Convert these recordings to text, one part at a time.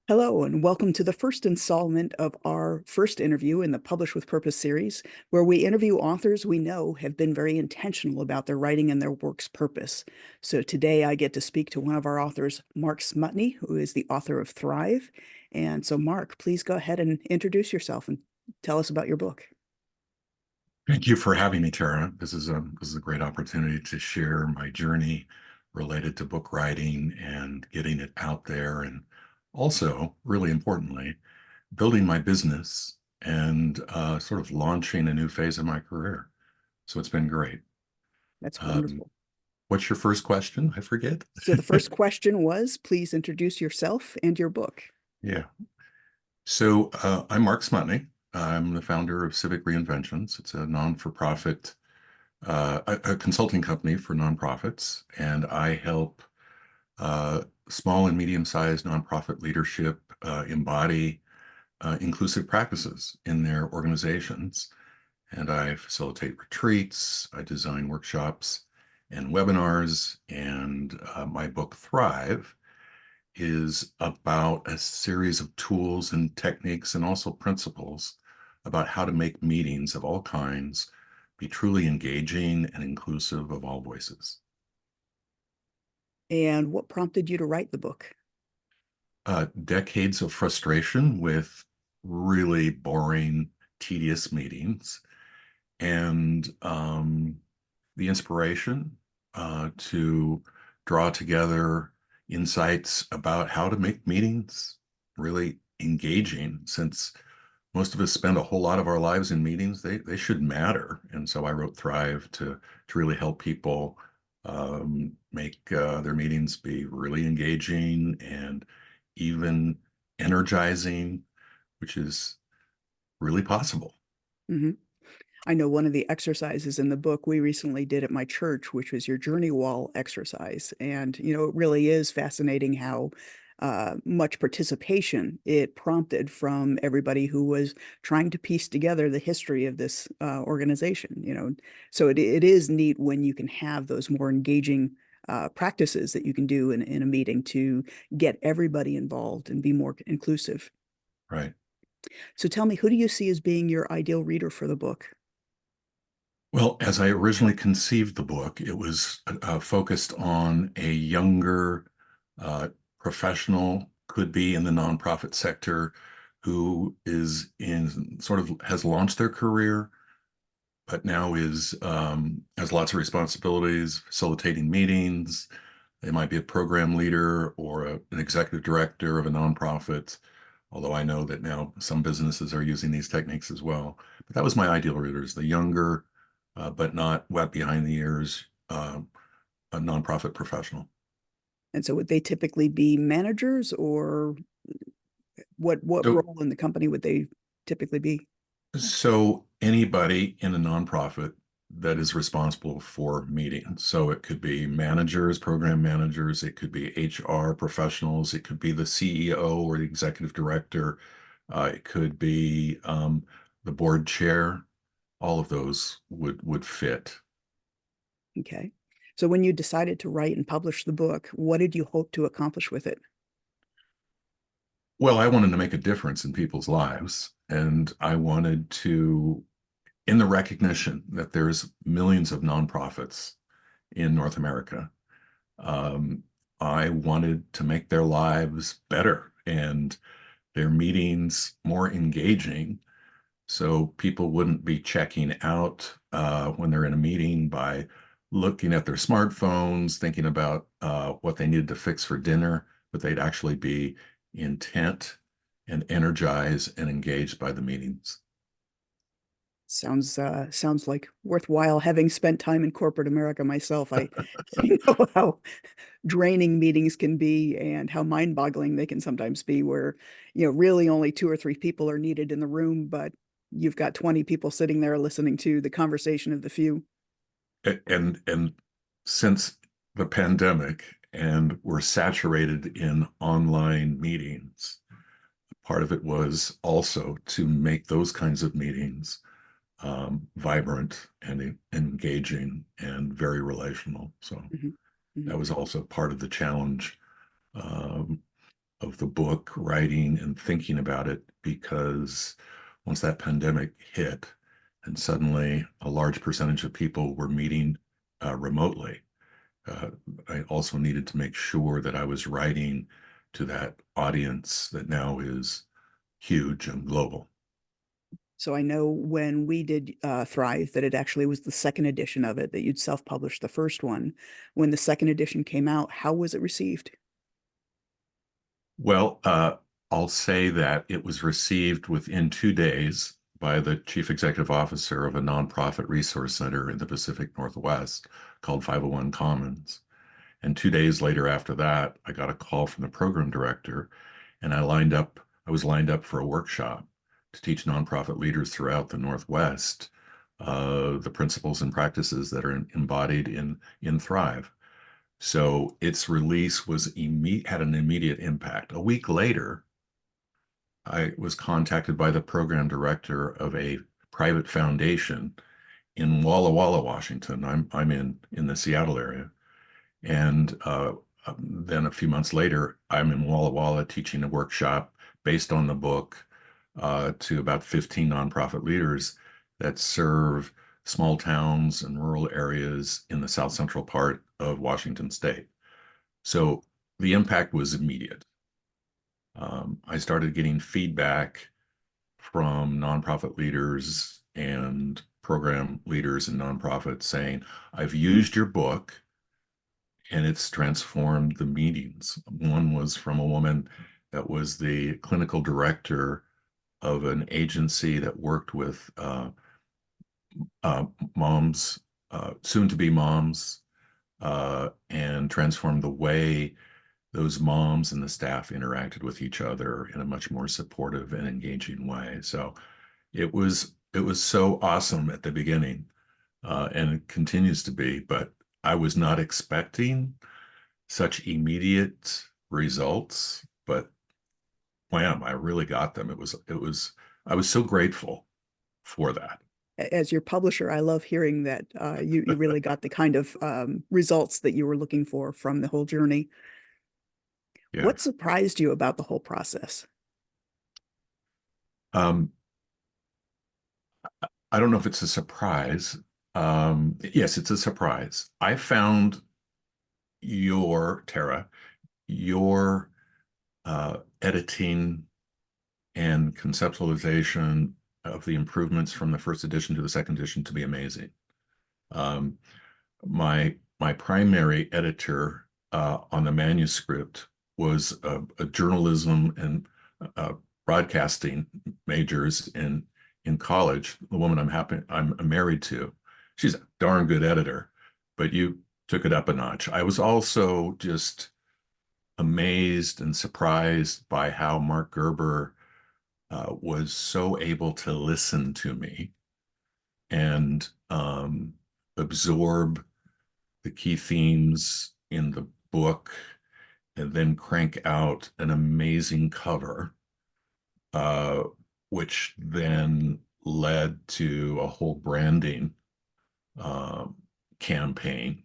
Hello, and welcome to the first installment of our first interview in the Publish with Purpose series, where we interview authors we know have been very intentional about their writing and their work's purpose. So today I get to speak to one of our authors, Mark Smutny, who is the author of Thrive. And so, Mark, please go ahead and introduce yourself and tell us about your book. Thank you for having me, Tara. This is a great opportunity to share my journey related to book writing and getting it out there, and also, really importantly, building my business and sort of launching a new phase of my career. So it's been great. That's Um, wonderful. what's your first question? I forget. So the first question was, please introduce yourself and your book. Yeah. So I'm Mark Smutny. I'm the founder of Civic Reinventions. It's a non-for-profit a consulting company for nonprofits, and I help small and medium-sized nonprofit leadership embody inclusive practices in their organizations. And I facilitate retreats, I design workshops and webinars, and my book Thrive is about a series of tools and techniques and also principles about how to make meetings of all kinds be truly engaging and inclusive of all voices. And what prompted you to write the book? Decades of frustration with really boring, tedious meetings, and the inspiration to draw together insights about how to make meetings really engaging, since most of us spend a whole lot of our lives in meetings. They should matter. And so I wrote Thrive to really help people make their meetings be really engaging and even energizing, which is really possible. Mm-hmm. I know one of the exercises in the book we recently did at my church, which was your journey wall exercise. And, it really is fascinating how much participation it prompted from everybody who was trying to piece together the history of this organization. So it is neat when you can have those more engaging practices that you can do in a meeting to get everybody involved and be more inclusive. Right. So tell me, who do you see as being your ideal reader for the book? Well, as I originally conceived the book, it was focused on a younger uh, professional, could be in the nonprofit sector, who is in sort of has launched their career, but now is has lots of responsibilities, facilitating meetings. They might be a program leader or an executive director of a nonprofit, although I know that now some businesses are using these techniques as well. But that was my ideal readers, the younger, but not wet behind the ears, a nonprofit professional. And so would they typically be managers, or what So, role in the company would they typically be? so anybody in a nonprofit that is responsible for meetings. So it could be managers, program managers, it could be HR professionals, it could be the CEO or the executive director, it could be the board chair. All of those would fit. Okay. So when you decided to write and publish the book, what did you hope to accomplish with it? Well, I wanted to make a difference in people's lives, and I wanted to, in the recognition that there's millions of nonprofits in North America, um, I wanted to make their lives better and their meetings more engaging, so people wouldn't be checking out when they're in a meeting by looking at their smartphones, thinking about what they needed to fix for dinner, but they'd actually be intent and energized and engaged by the meetings. Sounds like worthwhile. Having spent time in corporate America myself, I know how draining meetings can be and how mind-boggling they can sometimes be, where, really only two or three people are needed in the room, but you've got 20 people sitting there listening to the conversation of the few. And since the pandemic and we're saturated in online meetings, part of it was also to make those kinds of meetings vibrant and engaging and very relational. So Mhm, mhm. that was also part of the challenge um, of the book, writing and thinking about it, because once that pandemic hit, and suddenly a large percentage of people were meeting remotely, uh, I also needed to make sure that I was writing to that audience that now is huge and global. So I know when we did Thrive that it actually was the second edition of it that you'd self-published the first one. When the second edition came out, how was it received? Well, I'll say that it was received within 2 days by the chief executive officer of a nonprofit resource center in the Pacific Northwest called 501 Commons. And 2 days later after that, I got a call from the program director, and I was lined up for a workshop to teach nonprofit leaders throughout the Northwest the principles and practices that are embodied in Thrive. So its release had an immediate impact. A week later, I was contacted by the program director of a private foundation in Walla Walla, Washington. I'm in the Seattle area, and then a few months later, I'm in Walla Walla teaching a workshop based on the book to about 15 nonprofit leaders that serve small towns and rural areas in the south central part of Washington state. So the impact was immediate. I started getting feedback from nonprofit leaders and program leaders in nonprofits saying, I've used your book and it's transformed the meetings. One was from a woman that was the clinical director of an agency that worked with moms, soon to be moms, and transformed the way those moms and the staff interacted with each other in a much more supportive and engaging way. So it was so awesome at the beginning, and it continues to be, but I was not expecting such immediate results, but wham, I really got them. I was so grateful for that. As your publisher, I love hearing that you really got the kind of results that you were looking for from the whole journey. Yeah. What surprised you about the whole process? Um, I don't know if it's a surprise. Yes, it's a surprise. I found Tara, your editing and conceptualization of the improvements from the first edition to the second edition to be amazing. Um, my primary editor on the manuscript was a journalism and uh, broadcasting majors in college. The woman I'm married to, she's a darn good editor, but you took it up a notch. I was also just amazed and surprised by how Mark Gerber was so able to listen to me and absorb the key themes in the book and then crank out an amazing cover, uh, which then led to a whole branding uh, campaign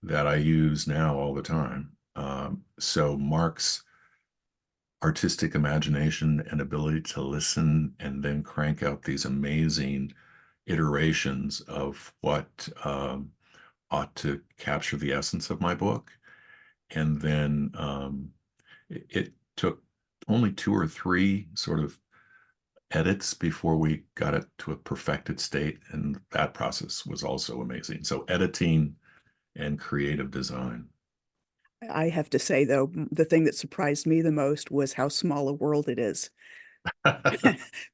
that I use now all the time. So Mark's artistic imagination and ability to listen and then crank out these amazing iterations of what ought to capture the essence of my book. And then it took only two or three sort of edits before we got it to a perfected state. And that process was also amazing. So editing and creative design. I have to say, though, the thing that surprised me the most was how small a world it is.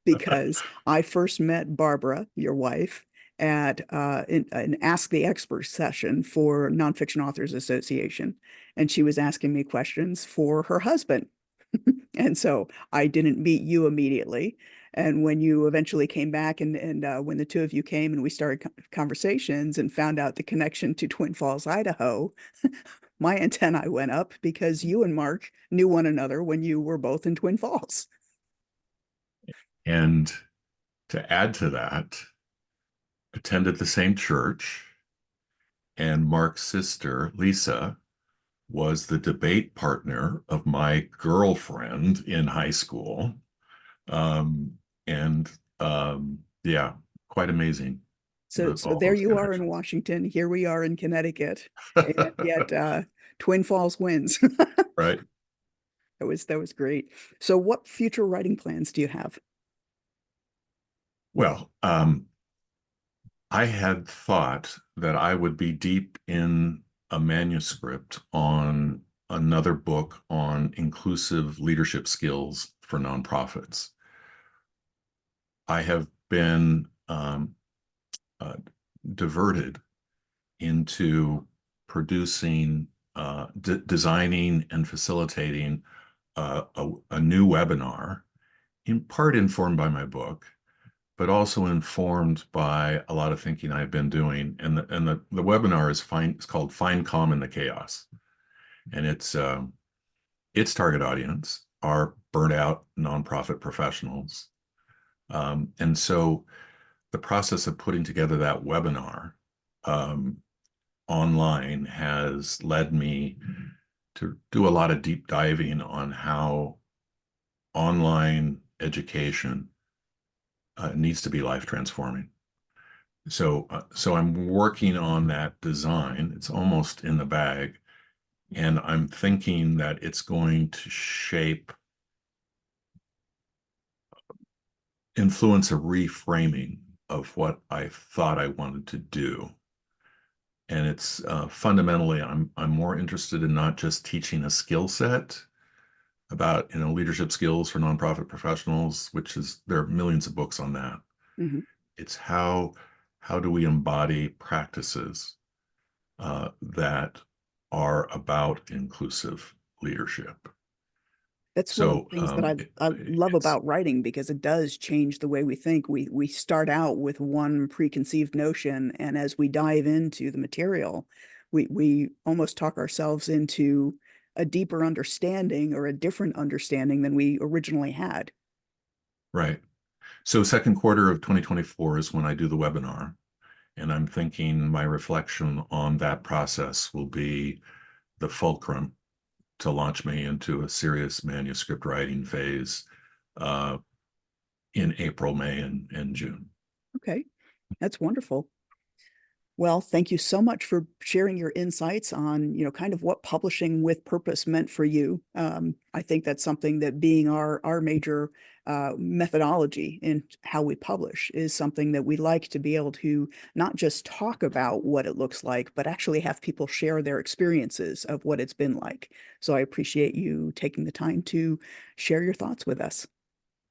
Because I first met Barbara, your wife, at an Ask the Expert session for Nonfiction Authors Association, and she was asking me questions for her husband. And so I didn't meet you immediately. And when you eventually came back and when the two of you came and we started conversations and found out the connection to Twin Falls, Idaho, my antennae went up because you and Mark knew one another when you were both in Twin Falls. And to add to that, attended the same church, and Mark's sister, Lisa, was the debate partner of my girlfriend in high school. Um, and yeah, quite amazing, So all there those you are in connections. Washington. Here we are in Connecticut, and yet Twin Falls wins. Right. That was great. So, what future writing plans do you have? Well, I had thought that I would be deep in a manuscript on another book on inclusive leadership skills for nonprofits. I have been uh, diverted into producing, designing, and facilitating a new webinar, in part informed by my book, but also informed by a lot of thinking I've been doing. And the webinar is it's called Find Calm in the Chaos. And its target audience are burnt out nonprofit professionals. And so the process of putting together that webinar um, online has led me to do a lot of deep diving on how online education needs to be life transforming. So I'm working on that design. It's almost in the bag, and I'm thinking that it's going to influence a reframing of what I thought I wanted to do. And it's fundamentally, I'm more interested in not just teaching a skill set about leadership skills for nonprofit professionals, which is there are millions of books on that. Mhm. It's how do we embody practices that are about inclusive leadership. That's one of So the things that I love it's about writing because it does change the way we think. We start out with one preconceived notion, and as we dive into the material, we almost talk ourselves into a deeper understanding or a different understanding than we originally had. right. So second quarter of 2024 is when I do the webinar, and I'm thinking my reflection on that process will be the fulcrum to launch me into a serious manuscript writing phase uh, in April, May, and June. Okay, that's wonderful. Well, thank you so much for sharing your insights on, kind of what publishing with purpose meant for you. I think that's something that being our major methodology in how we publish is something that we like to be able to not just talk about what it looks like, but actually have people share their experiences of what it's been like. So I appreciate you taking the time to share your thoughts with us.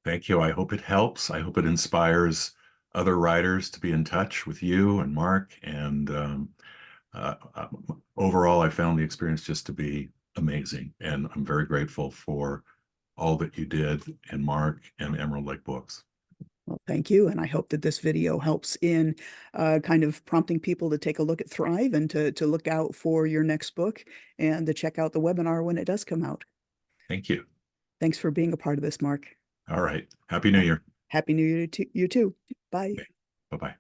Thank you. I hope it helps. I hope it inspires other writers to be in touch with you and Mark. And uh, uh, overall, I found the experience just to be amazing. And I'm very grateful for all that you did and Mark and Emerald Lake Books. Well, thank you. And I hope that this video helps in kind of prompting people to take a look at Thrive and to look out for your next book and to check out the webinar when it does come out. Thank you. Thanks for being a part of this, Mark. All right. Happy New Year. Happy New Year to you too. Bye. Okay. Bye-bye.